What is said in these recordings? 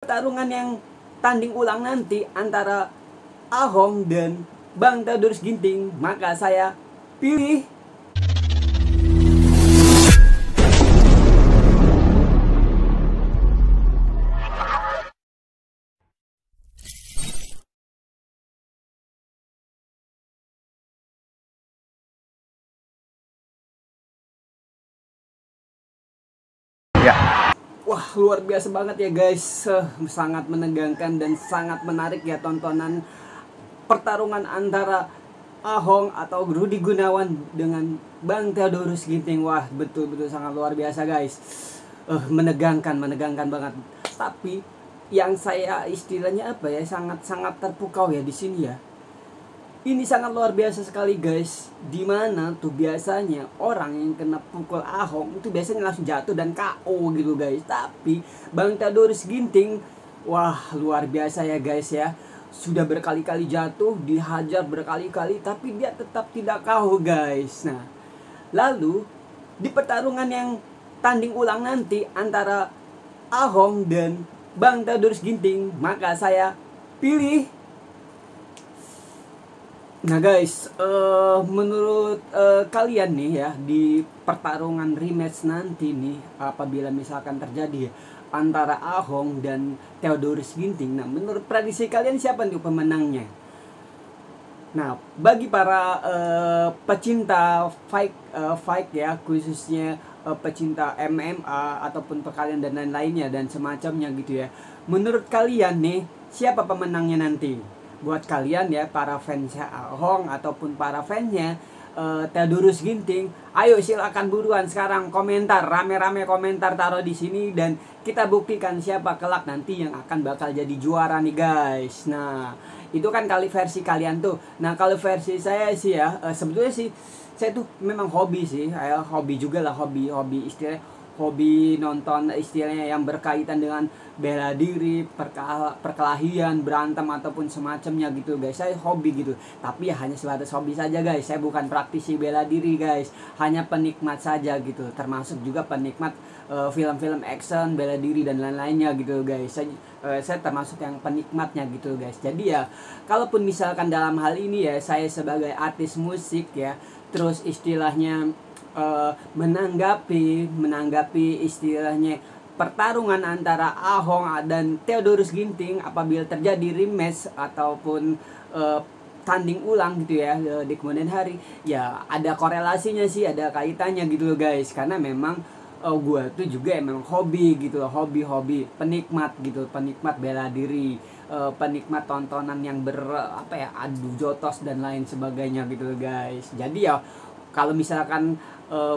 Pertarungan yang tanding ulang nanti antara Ahong dan Bang Theodorus Ginting, maka saya pilih ya. Wah, luar biasa banget ya guys. Sangat menegangkan dan sangat menarik ya tontonan pertarungan antara Ahong atau Rudi Gunawan dengan Bang Theodorus Ginting. Wah, betul-betul sangat luar biasa guys. Menegangkan banget. Tapi yang saya istilahnya apa ya, sangat-sangat terpukau ya di sini ya. Ini sangat luar biasa sekali guys. Dimana tuh biasanya orang yang kena pukul Ahong itu biasanya langsung jatuh dan KO gitu guys. Tapi Bang Theodorus Ginting, wah luar biasa ya guys ya. Sudah berkali-kali jatuh, dihajar berkali-kali, tapi dia tetap tidak KO guys. Nah, lalu di pertarungan yang tanding ulang nanti antara Ahong dan Bang Theodorus Ginting, maka saya pilih. Nah guys, menurut kalian nih ya, di pertarungan rematch nanti nih, apabila misalkan terjadi antara Ahong dan Theodorus Ginting, nah menurut prediksi kalian siapa nih pemenangnya? Nah, bagi para pecinta fight ya, khususnya pecinta MMA ataupun perkalian dan lain-lainnya dan semacamnya gitu ya. Menurut kalian nih, siapa pemenangnya nanti? Buat kalian ya, para fansnya Ahong ataupun para fansnya Theodorus Ginting, ayo silakan buruan sekarang komentar, rame-rame komentar taruh di sini dan kita buktikan siapa kelak nanti yang akan bakal jadi juara nih guys. Nah, itu kan kali versi kalian tuh. Nah, kalau versi saya sih ya, sebetulnya sih saya tuh memang hobi sih, hobi juga lah, hobi istilahnya, hobi nonton istilahnya yang berkaitan dengan bela diri, perkelahian, berantem ataupun semacamnya gitu guys. Saya hobi gitu. Tapi ya hanya sebatas hobi saja guys. Saya bukan praktisi bela diri guys. Hanya penikmat saja gitu. Termasuk juga penikmat film-film action, bela diri dan lain-lainnya gitu guys. Saya termasuk yang penikmatnya gitu guys. Jadi ya, kalaupun misalkan dalam hal ini ya saya sebagai artis musik ya, terus istilahnya menanggapi istilahnya pertarungan antara Ahong dan Theodorus Ginting apabila terjadi rematch ataupun tanding ulang gitu ya di kemudian hari, ya ada korelasinya sih, ada kaitannya gitu loh guys, karena memang gue tuh juga emang hobi gitu loh, hobi penikmat gitu, penikmat bela diri, penikmat tontonan yang adu jotos dan lain sebagainya gitu loh guys. Jadi ya kalau misalkan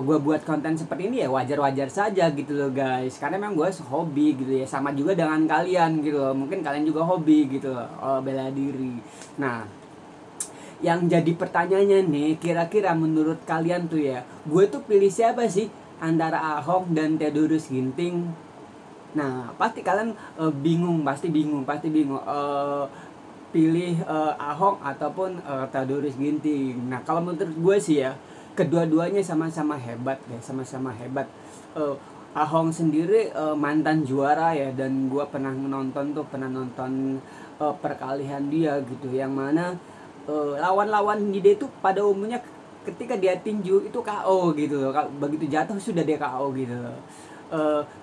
gue buat konten seperti ini ya wajar-wajar saja gitu loh guys, karena memang gue hobi gitu ya, sama juga dengan kalian gitu loh, mungkin kalian juga hobi gitu loh, bela diri. Nah, yang jadi pertanyaannya nih, kira-kira menurut kalian tuh ya, gue tuh pilih siapa sih antara Ahong dan Theodorus Ginting? Nah, pasti kalian pasti bingung, pilih Ahong ataupun Theodorus Ginting. Nah, kalau menurut gue sih ya, kedua-duanya sama-sama hebat ya, sama-sama hebat. Ahong sendiri mantan juara ya, dan gue pernah nonton perkalihan dia gitu, yang mana lawan-lawan dia itu pada umumnya ketika dia tinju itu KO gitu loh. Begitu jatuh sudah dia KO gitu loh.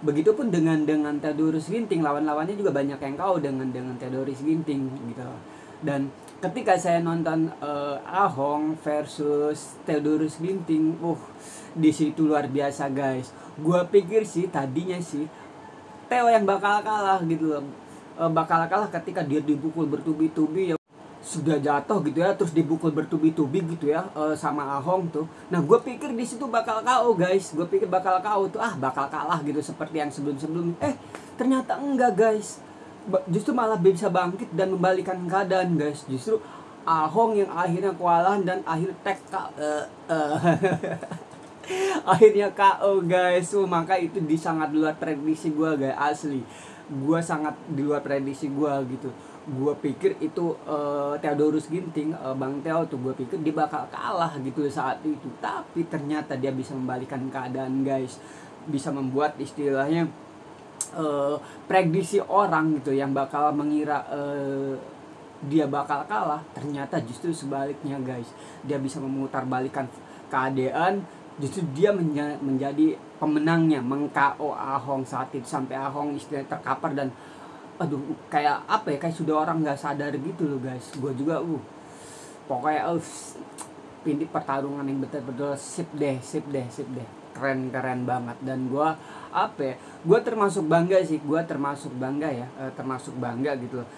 Begitupun dengan Theodorus Ginting, lawan-lawannya juga banyak yang KO dengan Theodorus Ginting gitu. Dan ketika saya nonton Ahong versus Theodorus Ginting, di situ luar biasa guys. Gua pikir sih tadinya sih Theo yang bakal kalah gitu loh. Bakal kalah ketika dia dipukul bertubi-tubi ya, sudah jatuh gitu ya, terus dipukul bertubi-tubi gitu ya sama Ahong tuh. Nah, gue pikir di situ bakal KO guys. Gue pikir bakal KO tuh, bakal kalah gitu seperti yang sebelum-sebelum. Ternyata enggak guys. Justru malah bisa bangkit dan membalikan keadaan guys. Justru Ahong yang akhirnya kewalahan dan akhirnya KO guys. Maka itu sangat di luar prediksi gue guys, asli. Gue sangat di luar prediksi gue gitu. Gue pikir itu Theodorus Ginting, Bang Theo tuh, gue pikir dia bakal kalah gitu saat itu. Tapi ternyata dia bisa membalikan keadaan guys. Bisa membuat istilahnya prediksi orang gitu yang bakal mengira dia bakal kalah, ternyata justru sebaliknya guys. Dia bisa memutarbalikkan keadaan, justru dia menjadi pemenangnya, meng-KO Ahong saat itu, sampai Ahong istilahnya terkapar dan aduh, kayak apa ya, kayak sudah orang nggak sadar gitu loh guys. Gue juga pokoknya ini pertarungan yang betul-betul sip deh, keren banget. Dan gue apa ya, gue termasuk bangga sih, termasuk bangga gitu loh,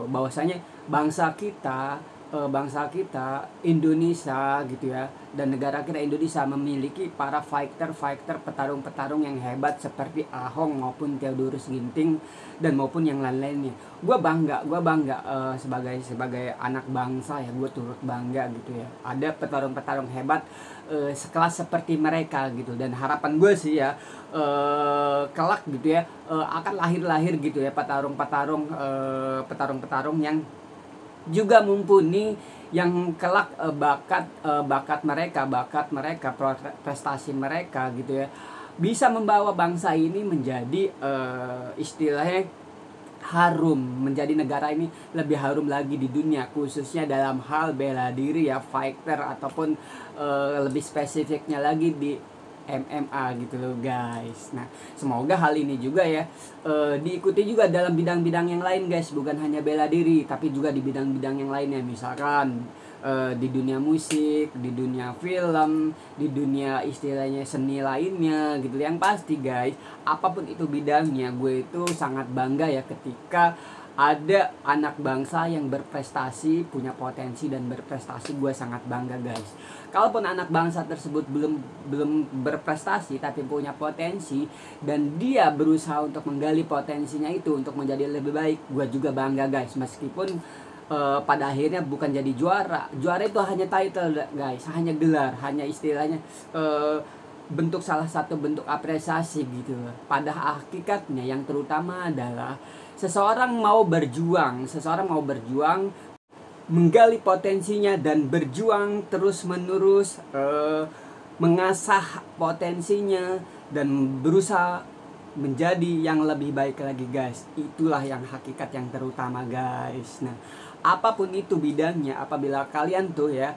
bahwasanya bangsa kita Indonesia gitu ya, dan negara kita Indonesia memiliki para petarung yang hebat seperti Ahong maupun Theodorus Ginting dan maupun yang lain-lainnya. Gue bangga sebagai anak bangsa ya, gue turut bangga gitu ya, ada petarung hebat sekelas seperti mereka gitu. Dan harapan gue sih ya, kelak gitu ya, akan lahir gitu ya petarung yang juga mumpuni, yang kelak bakat mereka, prestasi mereka gitu ya, bisa membawa bangsa ini menjadi istilahnya harum, menjadi negara ini lebih harum lagi di dunia, khususnya dalam hal bela diri ya, fighter, ataupun lebih spesifiknya lagi di MMA gitu loh guys. Nah, semoga hal ini juga ya diikuti juga dalam bidang-bidang yang lain guys, bukan hanya bela diri tapi juga di bidang-bidang yang lainnya, misalkan di dunia musik, di dunia film, di dunia istilahnya seni lainnya gitu. Yang pasti guys, apapun itu bidangnya, gue itu sangat bangga ya ketika ada anak bangsa yang berprestasi, punya potensi dan berprestasi. Gue sangat bangga guys. Kalaupun anak bangsa tersebut belum berprestasi tapi punya potensi dan dia berusaha untuk menggali potensinya itu untuk menjadi lebih baik, gue juga bangga guys. Meskipun pada akhirnya bukan jadi juara itu hanya title guys, hanya gelar, hanya istilahnya salah satu bentuk apresiasi gitu. Pada hakikatnya yang terutama adalah seseorang mau berjuang menggali potensinya dan berjuang terus-menerus mengasah potensinya dan berusaha menjadi yang lebih baik lagi guys. Itulah yang hakikat yang terutama guys. Nah, apapun itu bidangnya, apabila kalian tuh ya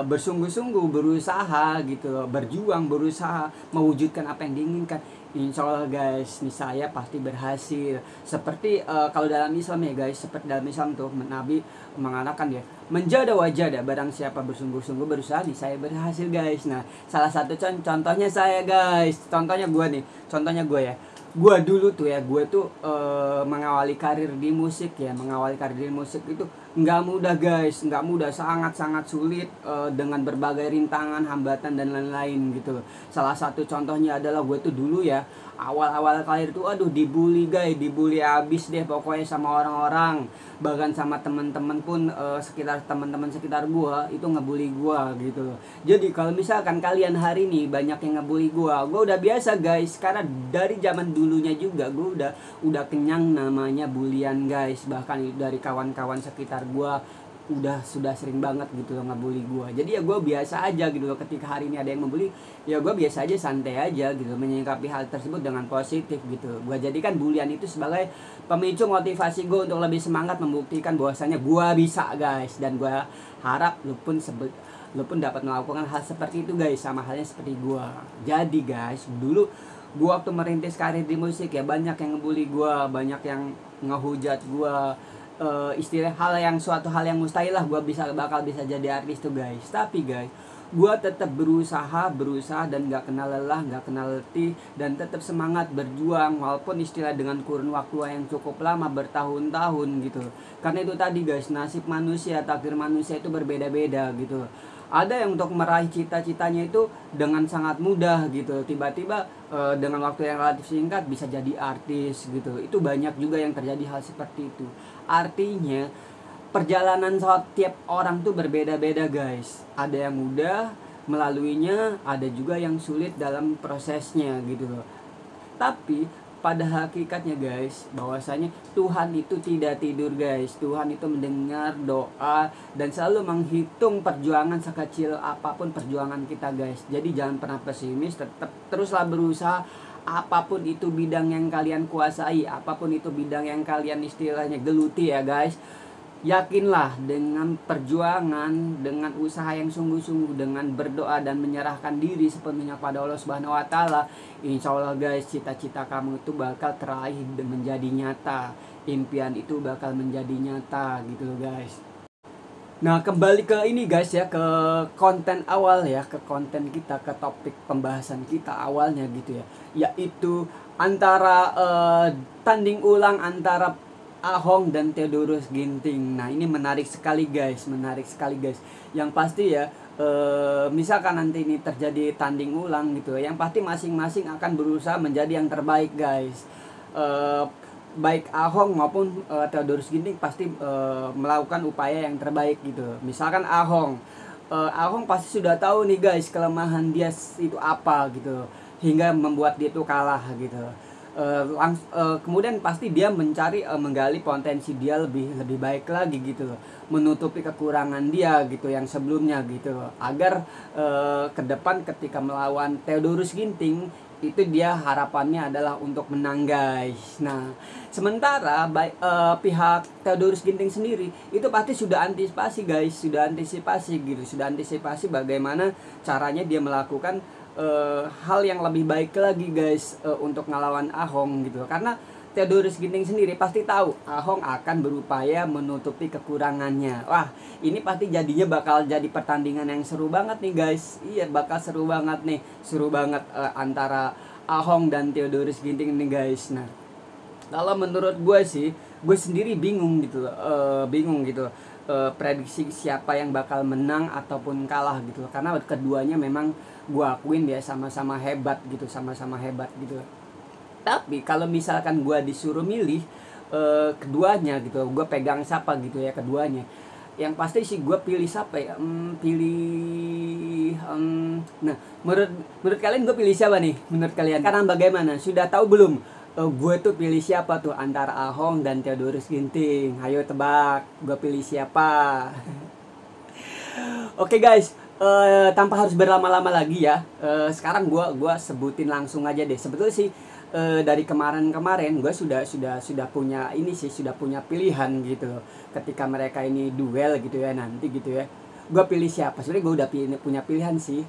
bersungguh-sungguh berusaha gitu, berjuang, berusaha mewujudkan apa yang diinginkan, insya Allah guys, nih saya pasti berhasil. Seperti kalau dalam Islam ya guys, seperti dalam Islam tuh Nabi mengatakan ya, menjada wajada, barang siapa bersungguh-sungguh berusaha nih saya berhasil guys. Nah, salah satu contohnya saya guys, contohnya gue ya. Gue dulu tuh ya, gue tuh mengawali karir di musik itu nggak mudah guys, sangat sulit, dengan berbagai rintangan, hambatan dan lain-lain gitu. Salah satu contohnya adalah gue tuh dulu ya, awal karir tuh dibully abis deh pokoknya sama orang-orang, bahkan sama teman-teman pun, teman-teman sekitar gue itu ngebully gue gitu. Jadi kalau misalkan kalian hari ini banyak yang ngebully gue udah biasa guys, karena dari zaman dulunya juga gue udah kenyang namanya bulian guys. Bahkan dari kawan-kawan sekitar gue sudah sering banget gitu loh ngebully gue. Jadi ya gue biasa aja gitu loh, ketika hari ini ada yang membuli ya gue biasa aja, santai aja gitu, menyikapi hal tersebut dengan positif gitu. Gue jadikan bulian itu sebagai pemicu motivasi gue untuk lebih semangat membuktikan bahwasanya gue bisa guys. Dan gue harap lu pun dapat melakukan hal seperti itu guys, sama halnya seperti gue. Jadi guys, dulu gue waktu merintis karir di musik ya, banyak yang ngebully gue, banyak yang ngehujat gue, istilah suatu hal yang mustahil lah gue bakal bisa jadi artis tuh guys. Tapi guys, gue tetap berusaha dan gak kenal lelah, gak kenal letih, dan tetap semangat berjuang walaupun istilah dengan kurun waktu yang cukup lama, bertahun-tahun gitu. Karena itu tadi guys, nasib manusia, takdir manusia itu berbeda-beda gitu. Ada yang untuk meraih cita-citanya itu dengan sangat mudah gitu, tiba-tiba dengan waktu yang relatif singkat bisa jadi artis gitu. Itu banyak juga yang terjadi hal seperti itu. Artinya perjalanan setiap orang tuh berbeda-beda guys. Ada yang mudah melaluinya, ada juga yang sulit dalam prosesnya gitu loh. Tapi pada hakikatnya guys, bahwasanya Tuhan itu tidak tidur guys. Tuhan itu mendengar doa dan selalu menghitung perjuangan sekecil apapun perjuangan kita guys. Jadi jangan pernah pesimis, teruslah berusaha. apapun itu bidang yang kalian kuasai, apapun itu bidang yang kalian istilahnya geluti ya guys, yakinlah dengan perjuangan, dengan usaha yang sungguh-sungguh, dengan berdoa dan menyerahkan diri sepenuhnya pada Allah Subhanahu wa taala, insya Allah guys, cita-cita kamu itu bakal teraih dan menjadi nyata. Impian itu bakal menjadi nyata gitu loh guys. Nah, kembali ke ini guys ya, ke konten awal ya, ke konten kita, ke topik pembahasan kita awalnya gitu ya, yaitu antara tanding ulang antara Ahong dan Theodorus Ginting. Nah, ini menarik sekali guys, Yang pasti ya, misalkan nanti ini terjadi tanding ulang gitu ya, yang pasti masing-masing akan berusaha menjadi yang terbaik guys. Baik Ahong maupun Theodorus Ginting pasti melakukan upaya yang terbaik gitu. Misalkan Ahong pasti sudah tahu nih guys kelemahan dia itu apa gitu, hingga membuat dia itu kalah gitu. Kemudian pasti dia mencari menggali potensi dia lebih baik lagi gitu loh, menutupi kekurangan dia gitu yang sebelumnya gitu loh, agar ke depan ketika melawan Theodorus Ginting itu dia harapannya adalah untuk menang guys. Nah, sementara pihak Theodorus Ginting sendiri itu pasti sudah antisipasi guys, sudah antisipasi bagaimana caranya dia melakukan hal yang lebih baik lagi guys untuk ngelawan Ahong gitu. Karena Theodorus Ginting sendiri pasti tahu Ahong akan berupaya menutupi kekurangannya. Wah, ini pasti jadinya bakal jadi pertandingan yang seru banget nih guys. Iya, bakal seru banget nih. Seru banget antara Ahong dan Theodorus Ginting nih guys. Nah, kalau menurut gue sih, gue sendiri bingung gitu. Prediksi siapa yang bakal menang ataupun kalah gitu. Karena keduanya memang gue akuin dia sama-sama hebat gitu. Tapi kalau misalkan gue disuruh milih keduanya gitu, gue pegang siapa gitu ya keduanya, yang pasti sih gue pilih siapa ya, nah menurut kalian gue pilih siapa nih menurut kalian? Karena bagaimana, sudah tahu belum gue tuh pilih siapa tuh antara Ahong dan Theodorus Ginting? Ayo tebak, gue pilih siapa? Oke guys, tanpa harus berlama-lama lagi ya, sekarang gue sebutin langsung aja deh. Sebetulnya sih dari kemarin gue sudah punya ini sih, sudah punya pilihan gitu ketika mereka ini duel gitu ya nanti gitu ya, gue pilih siapa. Sebenarnya gue udah punya pilihan sih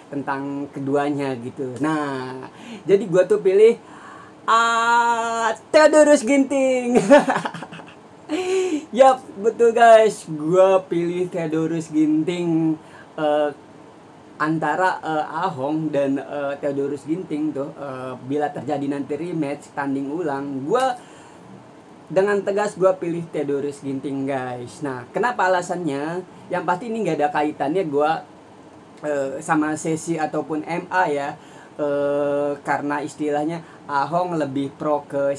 tentang keduanya gitu. Nah, jadi gue tuh pilih Theodorus Ginting. Yap, betul guys, gue pilih Theodorus Ginting antara Ahong dan Theodorus Ginting tuh. Bila terjadi nanti rematch tanding ulang, gue dengan tegas gue pilih Theodorus Ginting guys. Nah, kenapa alasannya? Yang pasti ini nggak ada kaitannya gue sama sesi ataupun MA ya, karena istilahnya Ahong lebih pro ke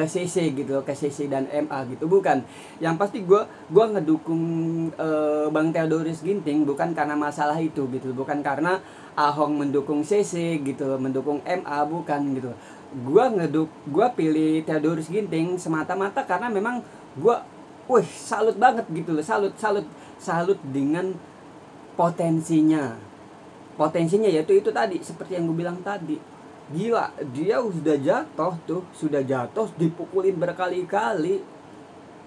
CC gitu, ke CC dan MA gitu, bukan. Yang pasti gue ngedukung Bang Theodorus Ginting bukan karena masalah itu gitu, bukan karena Ahong mendukung CC gitu, mendukung MA, bukan gitu. Gue pilih Theodorus Ginting semata-mata karena memang gue salut banget gitu loh, salut dengan potensinya yaitu itu tadi, seperti yang gue bilang tadi. Gila, dia sudah jatuh dipukulin berkali-kali.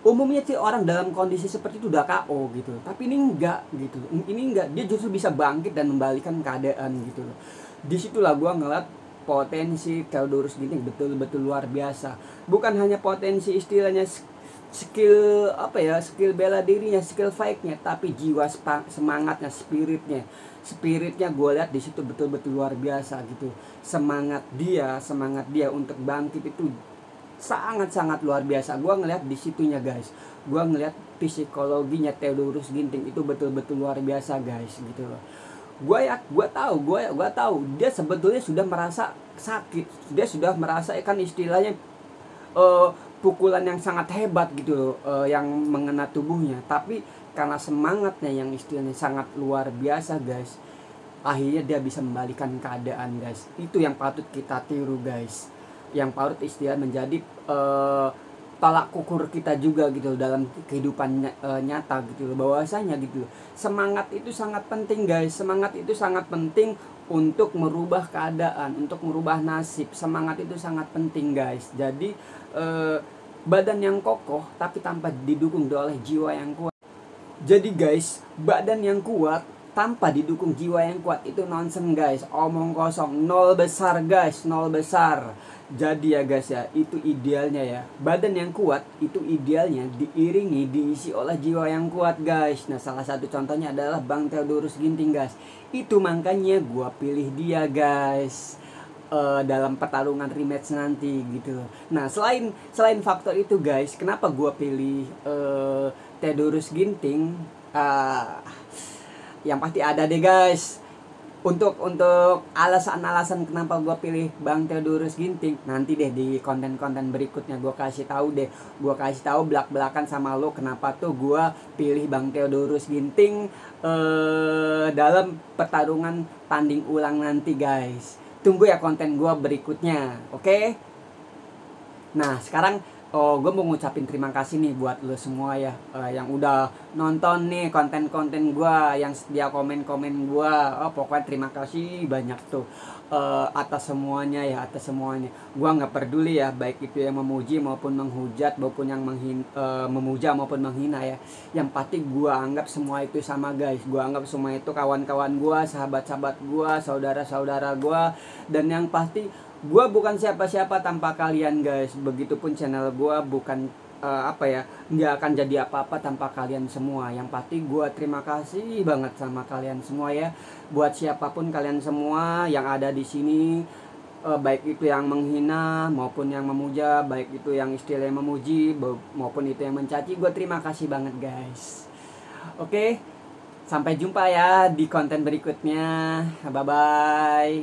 Umumnya sih orang dalam kondisi seperti itu udah KO gitu, tapi ini enggak gitu. Dia justru bisa bangkit dan membalikan keadaan gitu loh. Disitulah gua ngeliat potensi Theodorus Ginting betul-betul luar biasa. Bukan hanya potensi istilahnya skill bela dirinya, skill fight-nya, tapi jiwa semangatnya, spiritnya gue lihat di situ betul-betul luar biasa gitu. Semangat dia untuk bangkit itu sangat luar biasa. Gue ngelihat di situnya guys. Gue ngelihat psikologinya Theodorus Ginting itu betul-betul luar biasa guys gitu loh. Gue tahu dia sebetulnya sudah merasa sakit. Dia sudah merasa kan istilahnya pukulan yang sangat hebat gitu yang mengena tubuhnya, tapi karena semangatnya yang istilahnya sangat luar biasa guys, akhirnya dia bisa membalikan keadaan guys. Itu yang patut kita tiru guys, yang patut istilah menjadi tolak ukur kita juga gitu dalam kehidupan nyata gitu loh, bahwasanya gitu loh, semangat itu sangat penting guys. Semangat itu sangat penting untuk merubah keadaan, untuk merubah nasib. Semangat itu sangat penting guys. Jadi badan yang kokoh tapi tanpa didukung oleh jiwa yang kuat. Jadi guys, badan yang kuat tanpa didukung jiwa yang kuat itu nonsen guys, omong kosong, nol besar guys, nol besar. Jadi ya guys ya, itu idealnya ya. Badan yang kuat itu idealnya diiringi, diisi oleh jiwa yang kuat guys. Nah salah satu contohnya adalah Bang Theodorus Ginting guys. Itu makanya gua pilih dia guys dalam pertarungan rematch nanti gitu. Nah selain faktor itu guys, kenapa gua pilih Theodorus Ginting? Yang pasti ada deh guys. Untuk alasan-alasan kenapa gue pilih Bang Theodorus Ginting nanti deh di konten-konten berikutnya gue kasih tahu deh. Gue kasih tahu belak-belakan sama lo kenapa tuh gue pilih Bang Theodorus Ginting dalam pertarungan tanding ulang nanti guys. Tunggu ya konten gue berikutnya, oke? Nah sekarang gue mau ngucapin terima kasih nih buat lo semua ya yang udah nonton nih konten-konten gue, yang setia komen-komen gue. Pokoknya terima kasih banyak tuh atas semuanya ya, atas semuanya. Gue nggak peduli ya, baik itu yang memuji maupun menghujat, maupun yang memuja maupun menghina ya. Yang pasti gue anggap semua itu sama guys. Gue anggap semua itu kawan-kawan gue, sahabat-sahabat gue, saudara-saudara gue. Dan yang pasti gue bukan siapa-siapa tanpa kalian guys. Begitupun channel gue bukan nggak akan jadi apa-apa tanpa kalian semua. Yang pasti gue terima kasih banget sama kalian semua ya. Buat siapapun kalian semua yang ada di sini, baik itu yang menghina maupun yang memuja, baik itu yang istilahnya memuji maupun itu yang mencaci, gue terima kasih banget guys. Oke, sampai jumpa ya di konten berikutnya. Bye bye.